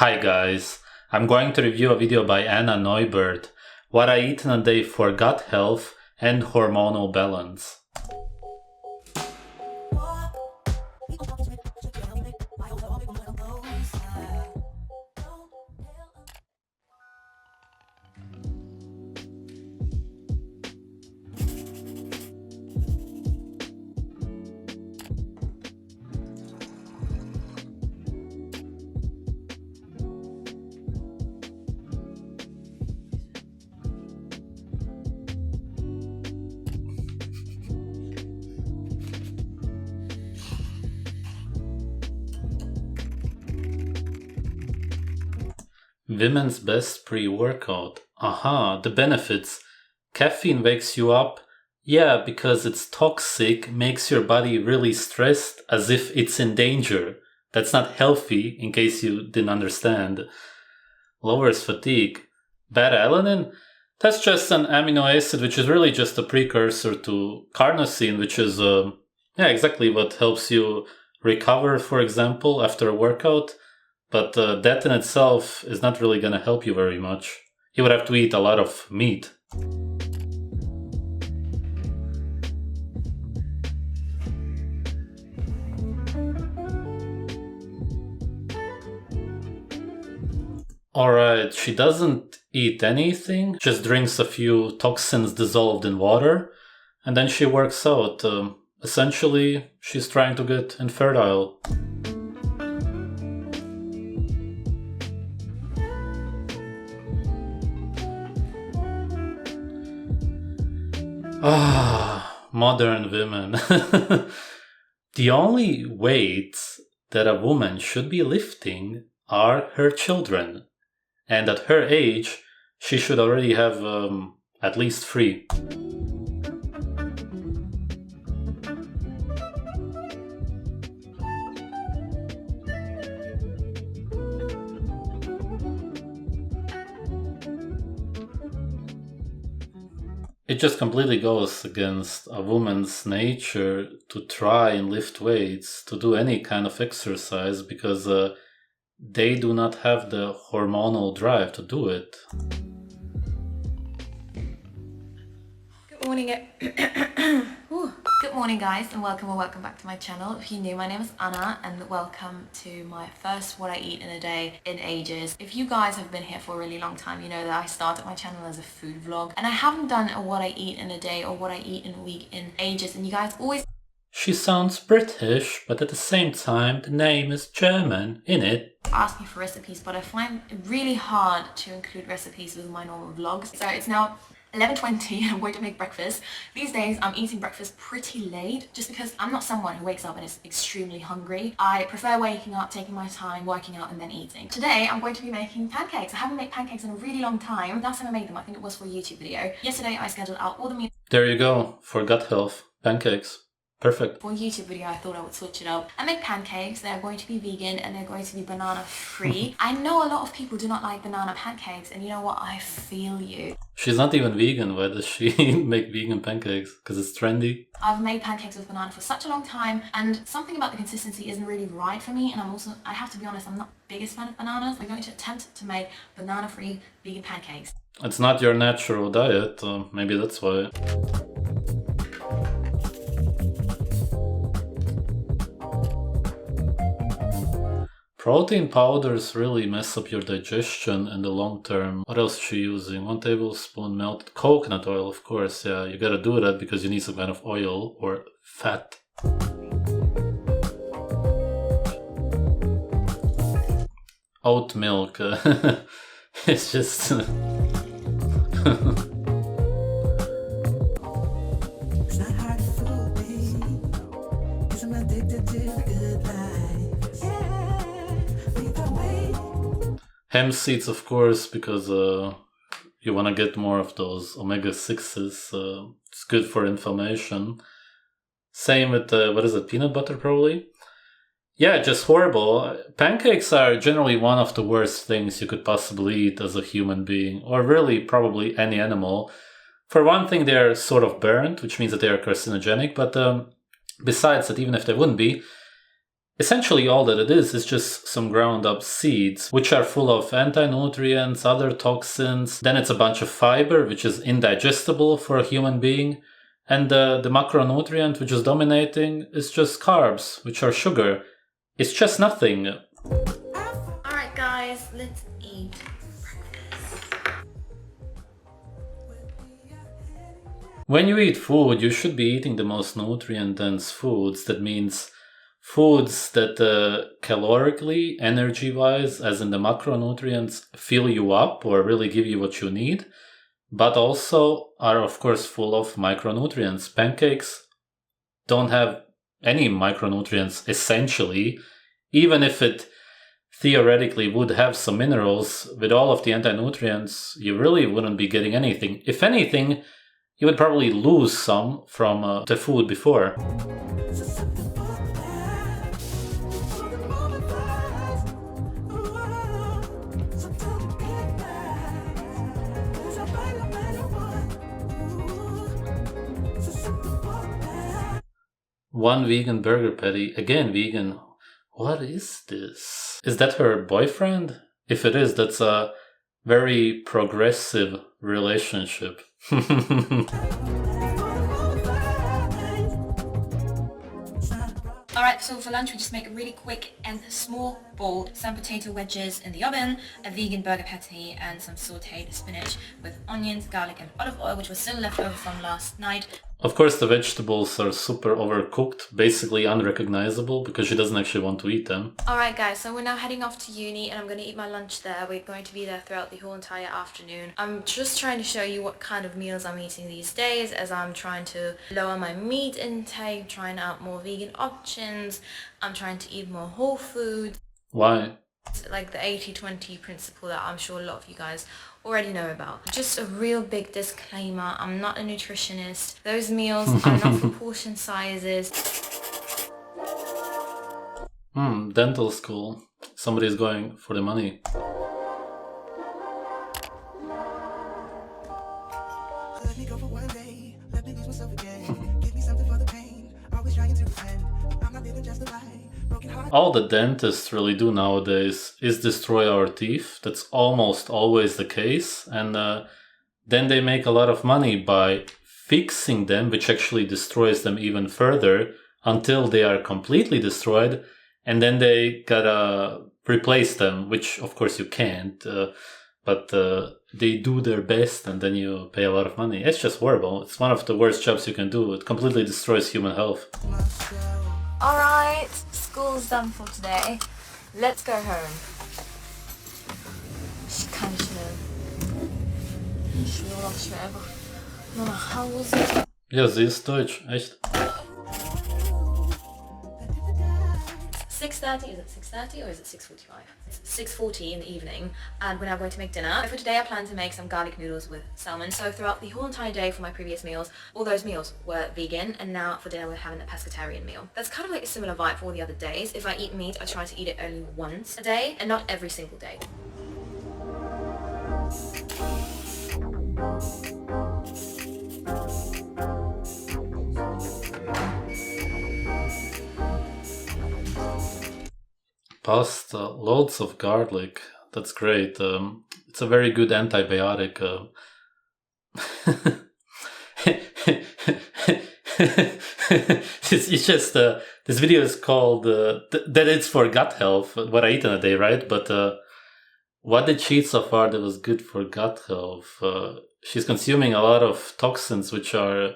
Hi guys, I'm going to review a video by Neubert, What I Eat in a Day for Gut Health and Hormonal Balance. Women's best pre-workout. Aha, the benefits. Caffeine wakes you up. Yeah, because it's toxic, makes your body really stressed as if it's in danger. That's not healthy, in case you didn't understand. Lowers fatigue. Beta-alanine? That's just an amino acid which is really just a precursor to carnosine, which is exactly what helps you recover, for example, after a workout. But that in itself is not really going to help you very much. You would have to eat a lot of meat. Alright, she doesn't eat anything, just drinks a few toxins dissolved in water, and then she works out. Essentially, she's trying to get infertile. Modern women. The only weights that a woman should be lifting are her children. And at her age, she should already have at least 3. It just completely goes against a woman's nature to try and lift weights, to do any kind of exercise, because they do not have the hormonal drive to do it. Good morning. Good morning, guys, and welcome back to my channel. If you're new, my name is Anna, and welcome to my first What I Eat in a Day in ages. If you guys have been here for a really long time, you know that I started my channel as a food vlog, and I haven't done a What I Eat in a Day or What I Eat in a Week in ages, and you guys always... She sounds British, but at the same time, the name is German, innit? Ask me for recipes, but I find it really hard to include recipes with my normal vlogs. So it's now 11:20 and I'm going to make breakfast. These days I'm eating breakfast pretty late just because I'm not someone who wakes up and is extremely hungry. I prefer waking up, taking my time, working out and then eating. Today I'm going to be making pancakes. I haven't made pancakes in a really long time. Last time I made them, I think it was for a YouTube video. Yesterday I scheduled out all the meals. There you go, for gut health, pancakes. Perfect. For a YouTube video, I thought I would switch it up and make pancakes. They're going to be vegan and they're going to be banana free. I know a lot of people do not like banana pancakes, and you know what? I feel you. She's not even vegan. Why does she make vegan pancakes? Because it's trendy? I've made pancakes with banana for such a long time, and something about the consistency isn't really right for me, and I have to be honest, I'm not the biggest fan of bananas. I'm going to attempt to make banana-free vegan pancakes. It's not your natural diet. Maybe that's why. Protein powders really mess up your digestion in the long term. What else is she using? 1 tablespoon melted coconut oil, of course. Yeah, you gotta do that because you need some kind of oil or fat. Oat milk. It's just... It's not hard to fool me, 'cause I'm addicted to the good life. Hemp seeds, of course, because you want to get more of those omega-6s. It's good for inflammation. Same with, peanut butter probably? Yeah, just horrible. Pancakes are generally one of the worst things you could possibly eat as a human being, or really probably any animal. For one thing, they're sort of burnt, which means that they are carcinogenic, but besides that, even if they wouldn't be, Essentially all that it is just some ground up seeds, which are full of anti-nutrients, other toxins. Then it's a bunch of fiber, which is indigestible for a human being. And the macronutrient which is dominating is just carbs, which are sugar. It's just nothing. Alright guys, let's eat breakfast. When you eat food, you should be eating the most nutrient-dense foods. That means foods that calorically, energy-wise, as in the macronutrients, fill you up or really give you what you need, but also are of course full of micronutrients. Pancakes don't have any micronutrients essentially, even if it theoretically would have some minerals. With all of the anti-nutrients, you really wouldn't be getting anything. If anything, you would probably lose some from the food before. One vegan burger patty, again vegan. What is this? Is that her boyfriend? If it is, that's a very progressive relationship. Alright, so for lunch we just make a really quick and small bowl, some potato wedges in the oven, a vegan burger patty and some sauteed spinach with onions, garlic and olive oil, which was still left over from last night. Of course the vegetables are super overcooked, basically unrecognizable because she doesn't actually want to eat them. Alright guys, so we're now heading off to uni and I'm going to eat my lunch there. We're going to be there throughout the whole entire afternoon. I'm just trying to show you what kind of meals I'm eating these days as I'm trying to lower my meat intake, trying out more vegan options. I'm trying to eat more whole foods. Why? Like the 80-20 principle that I'm sure a lot of you guys already know about. Just a real big disclaimer, I'm not a nutritionist. Those meals are not for portion sizes. Dental school. Somebody's going for the money. Let me go for one day. Let me lose myself again. Give me something for the pain. Always trying to pretend. I'm not living just a lie. Broken heart. All the dentists really do nowadays is destroy our teeth. That's almost always the case. And then they make a lot of money by fixing them, which actually destroys them even further until they are completely destroyed. And then they gotta replace them, which of course you can't. But they do their best and then you pay a lot of money. It's just horrible. It's one of the worst jobs you can do. It completely destroys human health. Alright, school's done for today. Let's go home. Ich kann nicht mehr. Ich will auch schnell einfach nur nach Hause. Ja, sie ist deutsch, echt. 6:30, is it 6:30 or is it 6:45? It's 6:40 in the evening and we're now going to make dinner. For today I plan to make some garlic noodles with salmon. So throughout the whole entire day for my previous meals, all those meals were vegan and now for dinner we're having a pescatarian meal. That's kind of like a similar vibe for all the other days. If I eat meat, I try to eat it only once a day and not every single day. Pasta, loads of garlic. That's great. It's a very good antibiotic. It's just this video is called that it's for gut health. What I eat in a day, right? But what did she eat so far that was good for gut health? She's consuming a lot of toxins, which are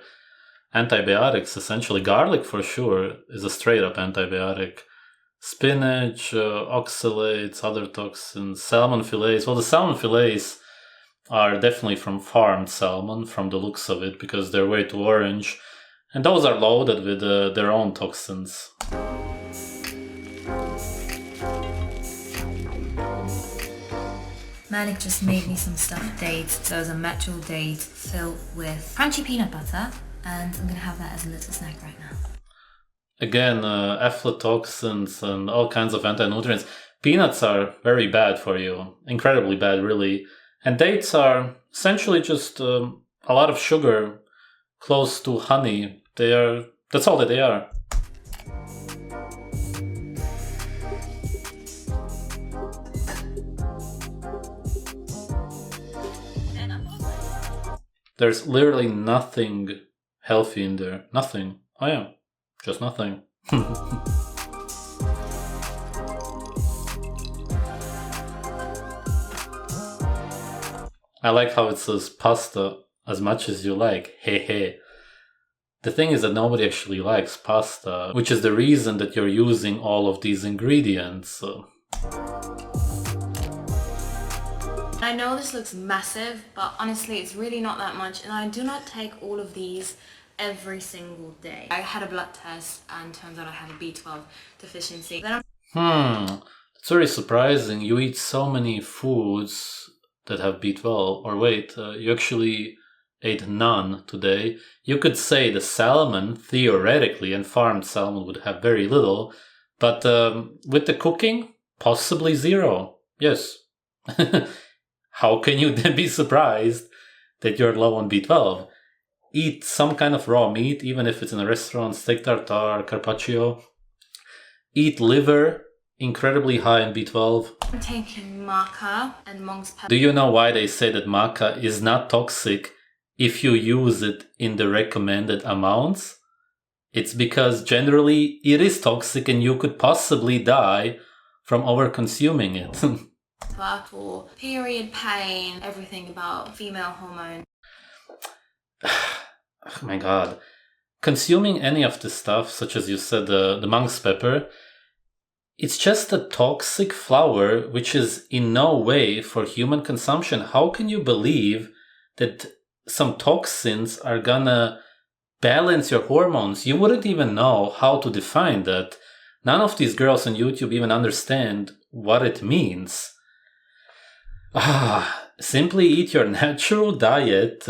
antibiotics. Essentially, garlic for sure is a straight up antibiotic. Spinach, oxalates, other toxins, salmon fillets. Well, the salmon fillets are definitely from farmed salmon from the looks of it because they're way too orange. And those are loaded with their own toxins. Malik just made me some stuffed dates. So it's a natural date filled with crunchy peanut butter and I'm going to have that as a little snack right now. Again, aflatoxins and all kinds of anti-nutrients. Peanuts are very bad for you. Incredibly bad, really. And dates are essentially just a lot of sugar close to honey. That's all that they are. There's literally nothing healthy in there. Nothing. Oh yeah, just nothing. I like how it says pasta as much as you like. Hey hey. The thing is that nobody actually likes pasta, which is the reason that you're using all of these ingredients. I know this looks massive, but honestly it's really not that much, and I do not take all of these every single day. I had a blood test and turns out I have a B12 deficiency. Then It's very surprising. You eat so many foods that have B12. Or wait, you actually ate none today. You could say the salmon, theoretically, and farmed salmon would have very little, but with the cooking, possibly zero. Yes. How can you then be surprised that you're low on B12? Eat some kind of raw meat, even if it's in a restaurant, steak tartare, carpaccio. Eat liver, incredibly high in B12. I'm taking maca and monk's pepper. Do you know why they say that maca is not toxic if you use it in the recommended amounts? It's because generally it is toxic and you could possibly die from over-consuming it. For period pain, everything about female hormone. Oh my god. Consuming any of this stuff, such as you said, the monk's pepper, it's just a toxic flour which is in no way for human consumption. How can you believe that some toxins are gonna balance your hormones? You wouldn't even know how to define that. None of these girls on YouTube even understand what it means. Simply eat your natural diet,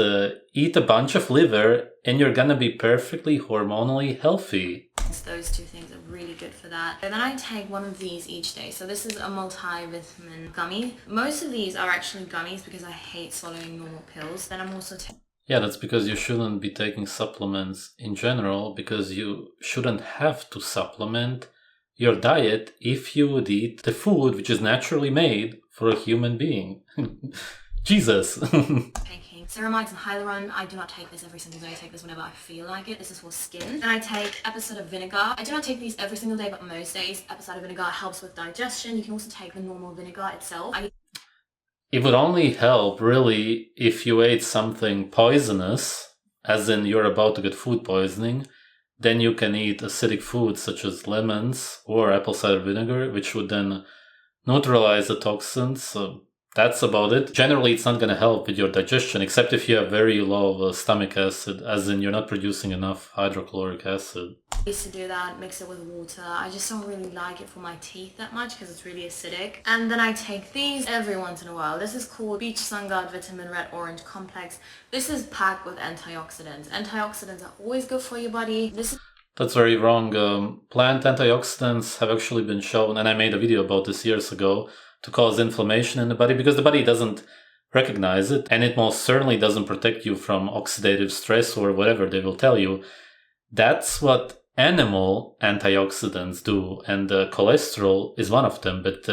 eat a bunch of liver, and you're gonna be perfectly hormonally healthy. Those two things are really good for that. And then I take one of these each day. So this is a multivitamin gummy. Most of these are actually gummies because I hate swallowing normal pills. Then I'm also taking... Yeah, that's because you shouldn't be taking supplements in general, because you shouldn't have to supplement your diet if you would eat the food which is naturally made for a human being. Jesus. Taking ceramides and hyaluron. I do not take this every single day. I take this whenever I feel like it. This is for skin. Then I take episode of vinegar. I do not take these every single day, but most days episode of vinegar helps with digestion. You can also take the normal vinegar itself. It would only help, really, if you ate something poisonous, as in you're about to get food poisoning. Then you can eat acidic foods such as lemons or apple cider vinegar, which would then neutralize the toxins. So that's about it. Generally, it's not going to help with your digestion, except if you have very low stomach acid, as in you're not producing enough hydrochloric acid. I used to do that, mix it with water. I just don't really like it for my teeth that much because it's really acidic. And then I take these every once in a while. This is called Beach Sun Guard Vitamin Red Orange Complex. This is packed with antioxidants. Antioxidants are always good for your body. That's very wrong. Plant antioxidants have actually been shown, and I made a video about this years ago, to cause inflammation in the body because the body doesn't recognize it, and it most certainly doesn't protect you from oxidative stress or whatever they will tell you. That's what animal antioxidants do, and cholesterol is one of them, but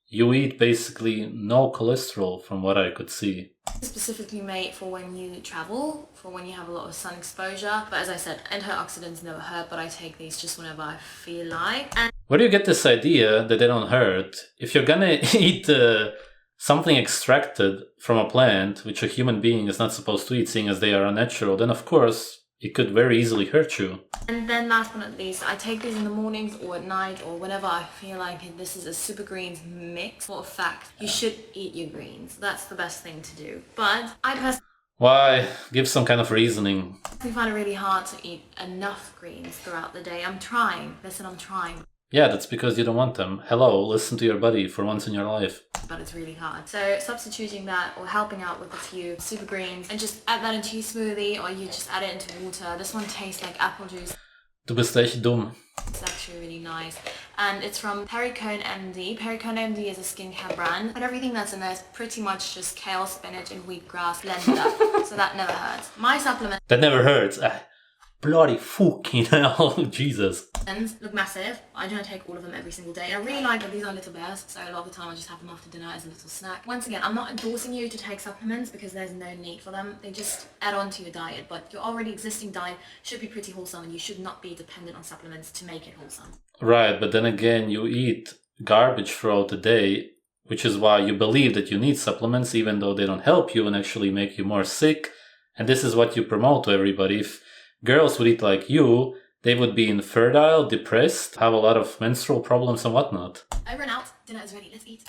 you eat basically no cholesterol from what I could see. Specifically made for when you travel, for when you have a lot of sun exposure. But as I said, antioxidants never hurt, but I take these just whenever I feel like. And where do you get this idea that they don't hurt? If you're gonna eat something extracted from a plant, which a human being is not supposed to eat, seeing as they are unnatural, then of course it could very easily hurt you. And then last but not least, I take these in the mornings or at night or whenever I feel like it. This is a super greens mix. For a fact, you should eat your greens. That's the best thing to do. But I personally... Why? Give some kind of reasoning. I find it really hard to eat enough greens throughout the day. I'm trying. Listen, I'm trying. Yeah, that's because you don't want them. Hello, listen to your body for once in your life. But it's really hard. So substituting that or helping out with a few super greens and just add that into your smoothie, or you just add it into water. This one tastes like apple juice. Du bist echt dumm. It's actually really nice. And it's from Pericone MD. Pericone MD is a skincare brand. And everything that's in there is pretty much just kale, spinach and wheatgrass blended up. So that never hurts. My supplement... That never hurts. bloody fucking hell, Jesus. And look massive. I don't take all of them every single day. And I really like that these are little bears, so a lot of the time I just have them after dinner as a little snack. Once again, I'm not endorsing you to take supplements because there's no need for them. They just add on to your diet, but your already existing diet should be pretty wholesome and you should not be dependent on supplements to make it wholesome. Right, but then again, you eat garbage throughout the day, which is why you believe that you need supplements even though they don't help you and actually make you more sick. And this is what you promote to everybody. If girls would eat like you, they would be infertile, depressed, have a lot of menstrual problems and whatnot. Over and out. Dinner is ready. Let's eat.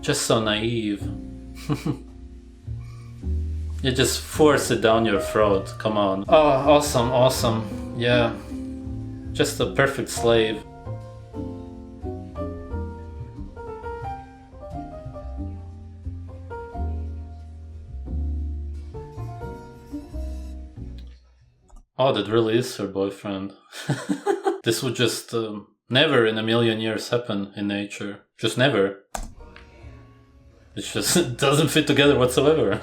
Just so naive. You just force it down your throat. Come on. Oh, awesome, awesome. Yeah. Just a perfect slave. Oh, that really is her boyfriend. This would just never in a million years happen in nature. Just never. It just doesn't fit together whatsoever.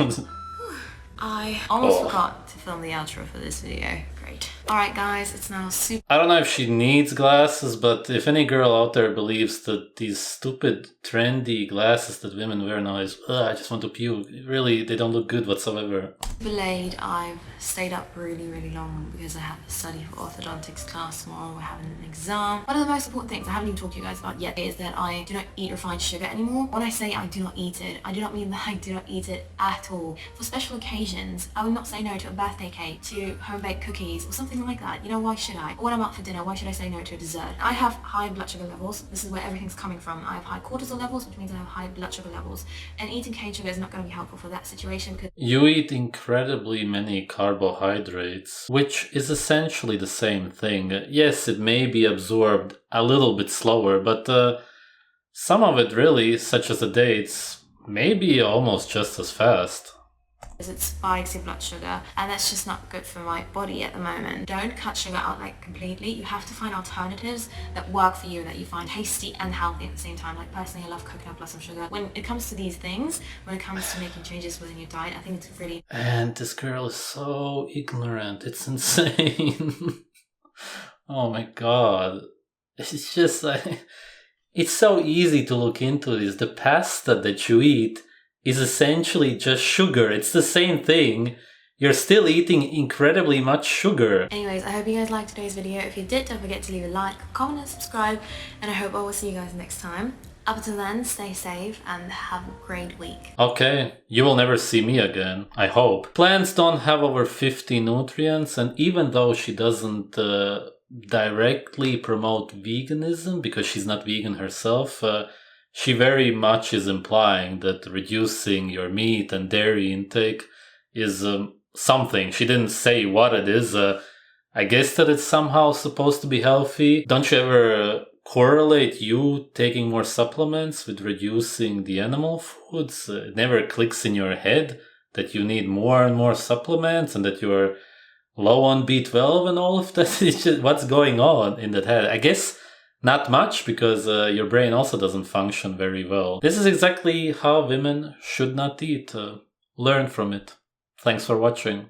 I almost forgot to film the outro for this video. Great. Alright guys, it's now super... I don't know if she needs glasses, but if any girl out there believes that these stupid, trendy glasses that women wear now is, I just want to puke, really, they don't look good whatsoever. late. I've stayed up really long because I have to study for orthodontics class tomorrow. We're having an exam. One of the most important things I haven't even talked to you guys about yet is that I do not eat refined sugar anymore. When I say I do not eat it, I do not mean that I do not eat it at all. For special occasions, I will not say no to a birthday cake, to home-baked cookies or something like that. You know, why should I? Or when I'm out for dinner, why should I say no to a dessert? I have high blood sugar levels. This is where everything's coming from. I have high cortisol levels, which means I have high blood sugar levels. And eating cane sugar is not going to be helpful for that situation because you eat incredibly many carbohydrates, which is essentially the same thing. Yes, it may be absorbed a little bit slower, but some of it really, such as the dates, may be almost just as fast. it spikes your blood sugar, and that's just not good for my body at the moment. Don't cut sugar out like completely. You have to find alternatives that work for you, that you find tasty and healthy at the same time. Like personally, I love coconut blossom sugar. When it comes to these things, when it comes to making changes within your diet, I think it's really... And this girl is so ignorant. It's insane. Oh my god. It's just like... It's so easy to look into this. The pasta that you eat is essentially just sugar. It's the same thing. You're still eating incredibly much sugar. Anyways, I hope you guys liked today's video. If you did, don't forget to leave a like, comment and subscribe. And I hope I will see you guys next time. Up until then, stay safe and have a great week. Okay, you will never see me again, I hope. Plants don't have over 50 nutrients, and even though she doesn't directly promote veganism, because she's not vegan herself, she very much is implying that reducing your meat and dairy intake is something. She didn't say what it is. I guess that it's somehow supposed to be healthy. Don't you ever correlate you taking more supplements with reducing the animal foods? It never clicks in your head that you need more and more supplements and that you're low on B12 and all of that. It's just, what's going on in that head? I guess not much, because your brain also doesn't function very well. This is exactly how women should not eat. Learn from it. Thanks for watching.